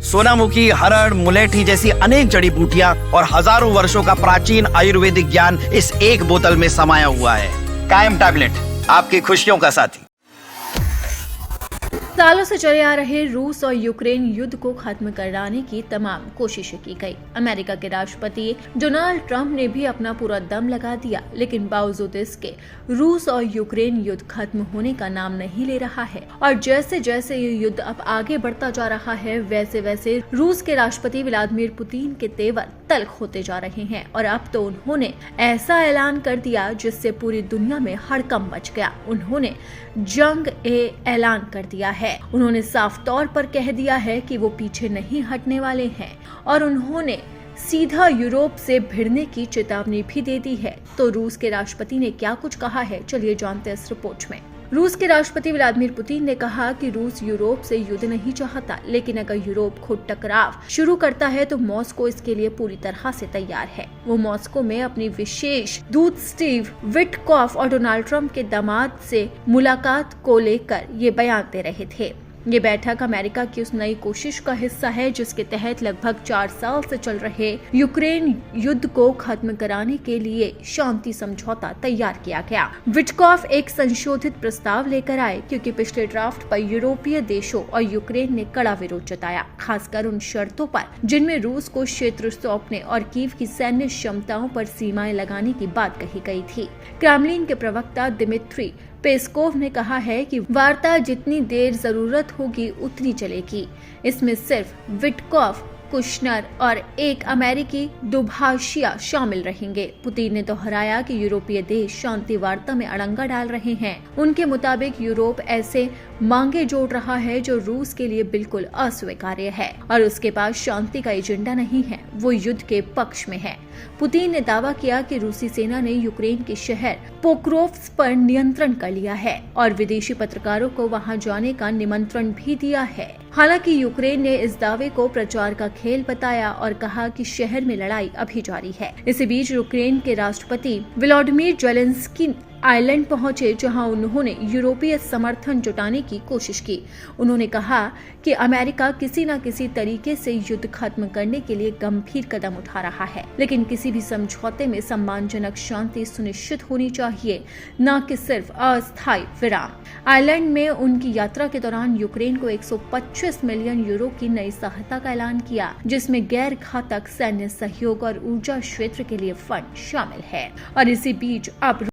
सोनामुखी, हरड़, मुलेठी जैसी अनेक जड़ी बूटियां और हजारों वर्षों का प्राचीन आयुर्वेदिक ज्ञान इस एक बोतल में समाया हुआ है। कायम टैबलेट, आपकी खुशियों का साथी। सालों से चले आ रहे रूस और यूक्रेन युद्ध को खत्म कराने की तमाम कोशिशें की गई। अमेरिका के राष्ट्रपति डोनाल्ड ट्रंप ने भी अपना पूरा दम लगा दिया, लेकिन बावजूद इसके रूस और यूक्रेन युद्ध खत्म होने का नाम नहीं ले रहा है। और जैसे जैसे ये युद्ध अब आगे बढ़ता जा रहा है, वैसे वैसे रूस के राष्ट्रपति व्लादिमीर पुतिन के तेवर तल्ख होते जा रहे हैं। और अब तो उन्होंने ऐसा ऐलान कर दिया जिससे पूरी दुनिया में हड़कंप मच गया। उन्होंने जंग ऐलान कर दिया है। उन्होंने साफ तौर पर कह दिया है कि वो पीछे नहीं हटने वाले हैं और उन्होंने सीधा यूरोप से भिड़ने की चेतावनी भी दे दी है। तो रूस के राष्ट्रपति ने क्या कुछ कहा है, चलिए जानते हैं इस रिपोर्ट में। रूस के राष्ट्रपति व्लादिमीर पुतिन ने कहा कि रूस यूरोप से युद्ध नहीं चाहता, लेकिन अगर यूरोप खुद टकराव शुरू करता है तो मॉस्को इसके लिए पूरी तरह से तैयार है। वो मॉस्को में अपनी विशेष दूत स्टीव विटकॉफ और डोनाल्ड ट्रंप के दामाद से मुलाकात को लेकर ये बयान दे रहे थे। ये बैठक अमेरिका की उस नई कोशिश का हिस्सा है जिसके तहत लगभग 4 साल से चल रहे यूक्रेन युद्ध को खत्म कराने के लिए शांति समझौता तैयार किया गया। विटकॉफ एक संशोधित प्रस्ताव लेकर आए क्योंकि पिछले ड्राफ्ट पर यूरोपीय देशों और यूक्रेन ने कड़ा विरोध जताया, खासकर उन शर्तों पर जिनमें रूस को क्षेत्र सौंपने और कीव की सैन्य क्षमताओं पर सीमाएं लगाने की बात कही गई थी। क्रेमलिन के प्रवक्ता दिमित्री पेस्कोव ने कहा है कि वार्ता जितनी देर जरूरत होगी उतनी चलेगी। इसमें सिर्फ विटकॉफ, कुशनर और एक अमेरिकी दुभाषिया शामिल रहेंगे। पुतिन ने दोहराया कि यूरोपीय देश शांति वार्ता में अड़ंगा डाल रहे हैं। उनके मुताबिक यूरोप ऐसे मांगे जोड़ रहा है जो रूस के लिए बिल्कुल अस्वीकार्य है और उसके पास शांति का एजेंडा नहीं है, वो युद्ध के पक्ष में है। पुतिन ने दावा किया कि रूसी सेना ने यूक्रेन के शहर पोक्रोव्स्क पर नियंत्रण कर लिया है और विदेशी पत्रकारों को वहां जाने का निमंत्रण भी दिया है। हालांकि यूक्रेन ने इस दावे को प्रचार का खेल बताया और कहा कि शहर में लड़ाई अभी जारी है। इसी बीच यूक्रेन के राष्ट्रपति व्लादिमीर ज़ेलेंस्की आयरलैंड पहुंचे, जहां उन्होंने यूरोपीय समर्थन जुटाने की कोशिश की। उन्होंने कहा कि अमेरिका किसी न किसी तरीके से युद्ध खत्म करने के लिए गंभीर कदम उठा रहा है, लेकिन किसी भी समझौते में सम्मानजनक शांति सुनिश्चित होनी चाहिए, न कि सिर्फ अस्थायी विराम। आयरलैंड में उनकी यात्रा के दौरान यूक्रेन को 125 मिलियन यूरो की नई सहायता का ऐलान किया, जिसमें गैर घातक सैन्य सहयोग और ऊर्जा क्षेत्र के लिए फंड शामिल है। और इसी बीच अब